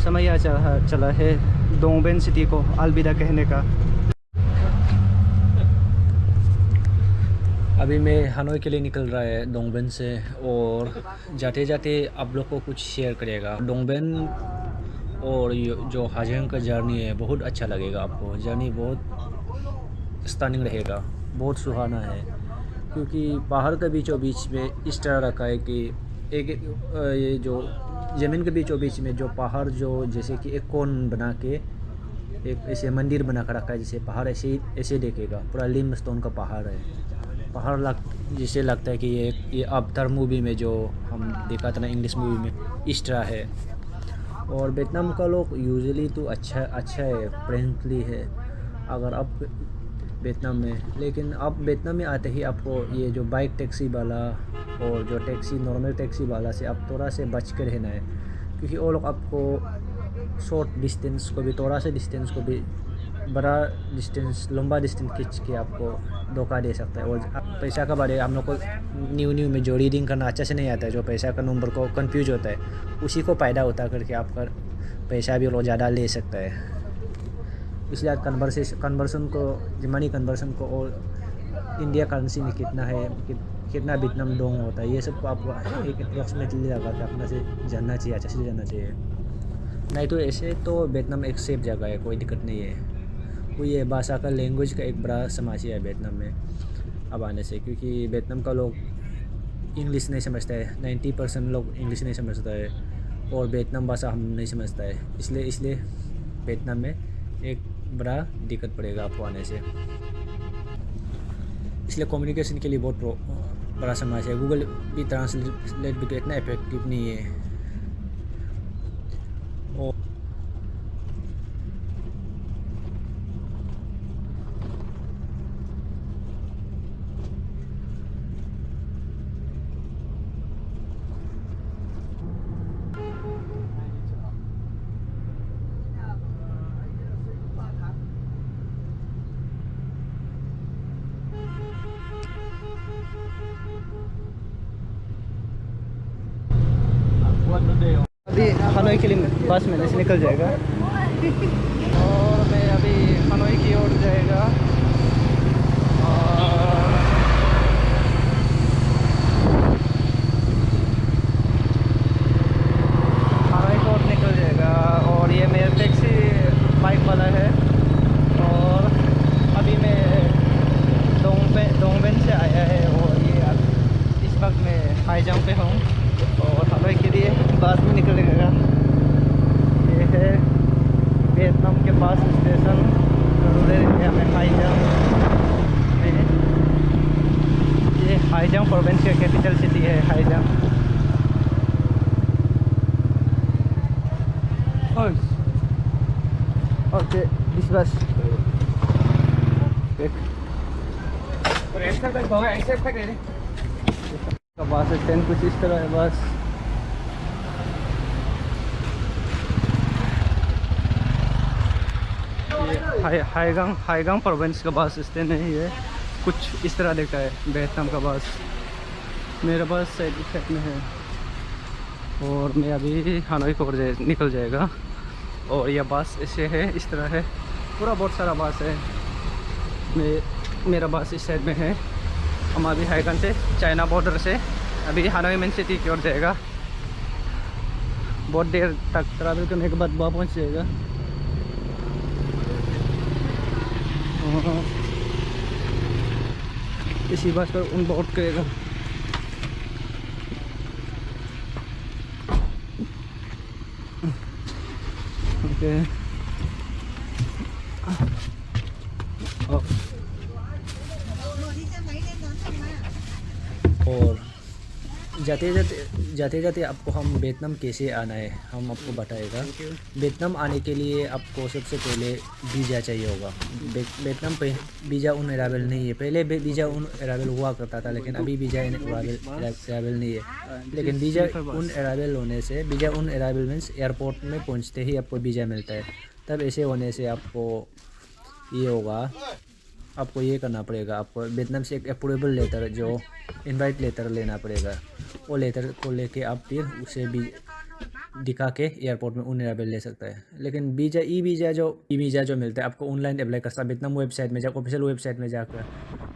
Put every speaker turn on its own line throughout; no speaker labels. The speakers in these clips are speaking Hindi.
समय आ चला है डोंगबेन सिटी को अलविदा कहने का। अभी मैं हनोई के लिए निकल रहा है डोंगबेन से, और जाते जाते आप लोग को कुछ शेयर करेगा। डोंगबेन और जो हाजिंग का जर्नी है बहुत अच्छा लगेगा आपको। जर्नी बहुत स्टनिंग रहेगा, बहुत सुहाना है, क्योंकि पहाड़ के बीचों बीच में इस तरह रखा है कि एक ये जो ज़मीन के बीचों बीच में जो पहाड़, जो जैसे कि एक कोन बना के एक ऐसे मंदिर बना कर रखा है, जैसे पहाड़ ऐसे ऐसे देखेगा। पूरा लिमस्टोन का पहाड़ है। पहाड़ जैसे लगता है कि ये अवतार मूवी में जो हम देखा था ना, इंग्लिश मूवी में, इस तरह है। और वियतनाम का लोग यूजुअली तो अच्छा अच्छा है, फ्रेंडली है। अगर आप वियतनाम में, लेकिन आप वियतनाम में आते ही आपको ये जो बाइक टैक्सी वाला और जो टैक्सी नॉर्मल टैक्सी वाला से आप थोड़ा से बच कर रहना है, क्योंकि वो लोग आपको शॉर्ट डिस्टेंस को भी, थोड़ा से डिस्टेंस को भी, बड़ा डिस्टेंस, लंबा डिस्टेंस खींच के आपको धोखा दे सकता है। और पैसा का बारे हम लोग को न्यू में जो रीडिंग करना अच्छा से नहीं आता है, जो पैसा का नंबर को कंफ्यूज होता है, उसी को फ़ायदा उठा करके आपका पैसा भी वो ज़्यादा ले सकता है। इसलिए आज कन्वर्सन को, मनी कन्वर्सन को, और इंडिया करेंसी में कितना है, कितना वियतनाम डोंग होता है, ये सब को आपको एक अप्रोक्सीमेटली लगा के अपना से जानना चाहिए, अच्छे से जानना चाहिए। नहीं तो ऐसे तो वियतनाम एक सेफ जगह है, कोई दिक्कत नहीं है। वो ये भाषा का, लैंग्वेज का एक बड़ा समस्या है वियतनाम में अब आने से, क्योंकि वियतनाम का लोग इंग्लिश नहीं समझता है। 90% लोग इंग्लिश नहीं समझता है, और वियतनाम भाषा हम नहीं समझता है। इसलिए वियतनाम में एक बड़ा दिक्कत पड़ेगा आपको आने से। इसलिए कम्युनिकेशन के लिए बहुत बड़ा समस्या है। गूगल भी ट्रांसलेट भी तो इतना इफेक्टिव नहीं है। और अभी हनोई के लिए बस में से निकल जाएगा, और मैं अभी हनोई की ओर जाएगा। और हनोई की ओर निकल जाएगा, और ये मेरा टैक्सी बाइक वाला है। और अभी मैं डोंगबेन से आया है, और ये इस वक्त मैं हाईजंग पे हूँ, और हनोई के लिए बस में निकलेगा। ये है वियतनाम के पास स्टेशन, रूरल एरिया में हाईजंग में। ये हाईजंग प्रोविंस का कैपिटल सिटी है, हाईजंग। ओके, दिस बस बस स्टैंड कुछ इस तरह है। बस हाईगांग प्रोविंस का बस स्टैंड है ये। कुछ इस तरह दिखता है वियतनाम का बस। मेरा बस साइड में है, और मैं अभी हनोई को निकल जाएगा। और यह बस ऐसे है, इस तरह है, पूरा बहुत सारा बस है। मेरा बस इस साइड में है। हम अभी हाईगांग से, चाइना बॉर्डर से अभी हनोई मेन सिटी की ओर जाएगा। बहुत देर तक ट्रैवल करने के बाद वहाँ पहुँच जाएगा। इसी बस पर उन बोर्ड करेगा। ओके, और जाते जाते आपको हम वियतनाम कैसे आना है हम आपको बताएगा। वियतनाम आने के लिए आपको सबसे पहले वीज़ा चाहिए होगा। वियतनाम पे वीज़ा उन अराइवल नहीं है। पहले वीज़ा उन अराइवल हुआ करता था, लेकिन अभी वीज़ा अराइवल नहीं है। लेकिन वीज़ा उन अराइवल होने से, वीज़ा उन अराइवल मीन्स एयरपोर्ट में पहुंचते ही आपको वीज़ा मिलता है। तब ऐसे होने से आपको ये होगा, आपको ये करना पड़ेगा। आपको वियतनाम से एक अप्रूवेबल लेटर, जो इनवाइट लेटर लेना पड़ेगा। वो लेटर को लेके आप फिर उसे दिखा के एयरपोर्ट में उन अवेलेबल ले सकता है। लेकिन वीज़ा ई वीज़ा जो मिलता है आपको ऑनलाइन अप्लाई कर सकता है, वियतनाम वेबसाइट में जाकर, ऑफिशियल वेबसाइट में जाकर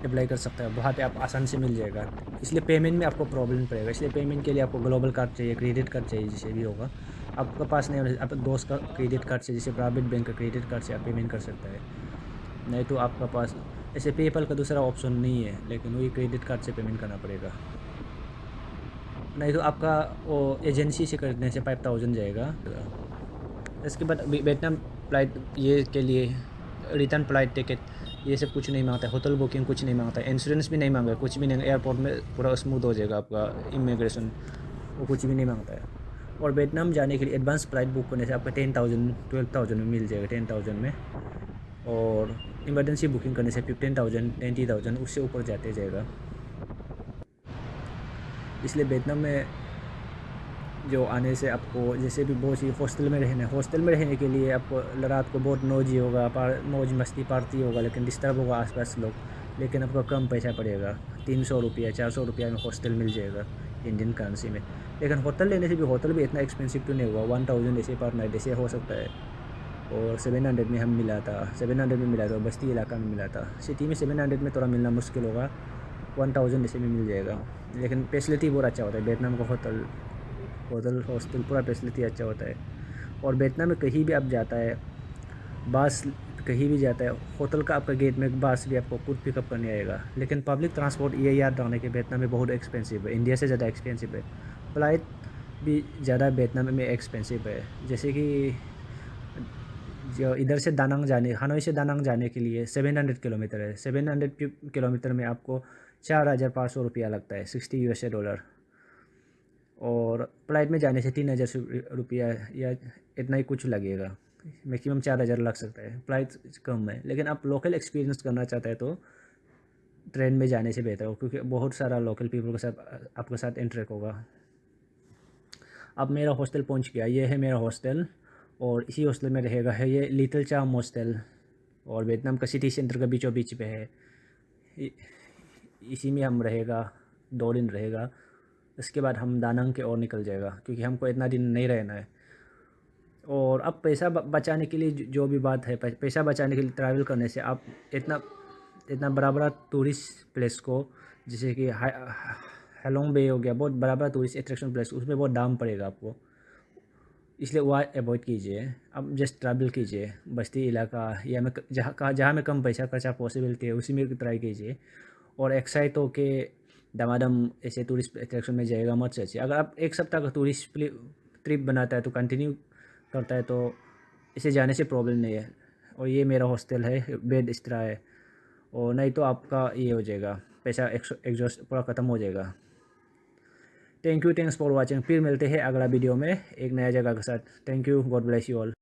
अप्लाई कर सकता है, वहाँ पे आप आसान से मिल जाएगा। इसलिए पेमेंट में आपको प्रॉब्लम पड़ेगा, इसलिए पेमेंट के लिए आपको ग्लोबल कार्ड चाहिए, क्रेडिट कार्ड चाहिए, जिसे भी होगा। आपके पास नहीं, आप दोस्त का क्रेडिट कार्ड से, जैसे प्राइवेट बैंक का क्रेडिट कार्ड से आप पेमेंट कर सकता है। नहीं तो आपका पास ऐसे पेपल का दूसरा ऑप्शन नहीं है, लेकिन वही क्रेडिट कार्ड से पेमेंट करना पड़ेगा। नहीं तो आपका वो एजेंसी से करने से 5000 जाएगा। इसके बाद वियतनाम फ्लाइट ये के लिए रिटर्न फ्लाइट टिकट ये सब कुछ नहीं मांगता है, होटल बुकिंग कुछ नहीं मांगता है, इंश्योरेंस भी नहीं मांगा, कुछ भी नहीं। एयरपोर्ट में पूरा स्मूथ हो जाएगा आपका इमिग्रेशन, वो कुछ भी नहीं मांगता है। और वियतनाम जाने के लिए एडवांस फ्लाइट बुक करने से आपका 10,000 12,000 में मिल जाएगा, 10,000 में। और इमरजेंसी बुकिंग करने से 15,000 20,000 उससे ऊपर जाते जाएगा। इसलिए वियतनाम में जो आने से आपको जैसे भी बहुत सी हॉस्टल में रहने के लिए आपको रात को बहुत नौजी होगा, मौज मस्ती पार्टी होगा, लेकिन डिस्टर्ब होगा आसपास लोग, लेकिन आपको कम पैसा पड़ेगा। 300 रुपया 400 रुपया में हॉस्टल मिल जाएगा इंडियन करेंसी में। लेकिन होटल लेने से भी होटल भी इतना एक्सपेंसिव तो नहीं होगा, 1000 ऐसे पर नाइट ऐसे हो सकता है। और 700 में हम मिला था, 700 में मिला था, बस्ती इलाका में मिला था। सिटी में 700 में थोड़ा मिलना मुश्किल होगा, 1000 ऐसे में मिल जाएगा। लेकिन फैसिलिटी बहुत अच्छा होता है वियतनाम का, होटल हॉस्टल पूरा फैसिलिटी अच्छा होता है। और वियतनाम में कहीं भी आप जाता है, बस कहीं भी जाता है, होटल का आपका गेट में बस भी आपको खुद पिकअप करने आएगा। लेकिन पब्लिक ट्रांसपोर्ट ये याद रखने के वियतनाम में बहुत एक्सपेंसिव है, इंडिया से ज़्यादा एक्सपेंसिव है। फ्लाइट भी ज़्यादा वियतनाम में एक्सपेंसिव है। जैसे कि जो इधर से दानांग जाने, हनोई से दानांग जाने के लिए 700 किलोमीटर है, 700 किलोमीटर में आपको 4,500 रुपया लगता है, $60 और फ्लाइट में जाने से 3,000 रुपया या इतना ही कुछ लगेगा, मैक्सिमम 4,000 लग सकता है। फ्लाइट कम है, लेकिन आप लोकल एक्सपीरियंस करना चाहते हैं तो ट्रेन में जाने से बेहतर हो, क्योंकि बहुत सारा लोकल पीपल के साथ आपके साथ इंटरेक्ट होगा। अब मेरा हॉस्टल पहुंच गया, ये है मेरा हॉस्टल, और इसी हॉस्टल में रहेगा है ये लिटिल चाम हॉस्टल, और वियतनाम का सिटी सेंटर का बीचों बीच पे है। इ- इसी में हम रहेगा, 2 दिन रहेगा। इसके बाद हम दानंग के ओर निकल जाएगा, क्योंकि हमको इतना दिन नहीं रहना है। और अब पैसा बचाने के लिए जो भी बात है, पैसा बचाने के लिए ट्रैवल करने से आप इतना इतना बड़ा बड़ा टूरिस्ट प्लेस को, जैसे कि हैलोंग बे हो गया, बहुत बड़ा बड़ा टूरिस्ट अट्रैक्शन प्लेस, उसमें बहुत दाम पड़ेगा आपको, इसलिए वह अवॉइड कीजिए। अब जस्ट ट्रैवल कीजिए बस्ती इलाका, या में जहाँ में कम पैसा खर्चा पॉसिबिलिटी है उसी में ट्राई कीजिए। और एक्साइट हो के दमादम ऐसे टूरिस्ट अट्रैक्शन में जाएगा मत सोचिए। अगर आप एक सप्ताह का टूरिस्ट ट्रिप बनाता है तो कंटिन्यू करता है तो इसे जाने से प्रॉब्लम नहीं है। और ये मेरा हॉस्टल है, बेड इस तरह है। और नहीं तो आपका ये हो जाएगा, पैसा एग्जॉस्ट पूरा ख़त्म हो जाएगा। Thanks for watching. फिर मिलते हैं अगला वीडियो में एक नया जगह के साथ। Thank you, God bless you all.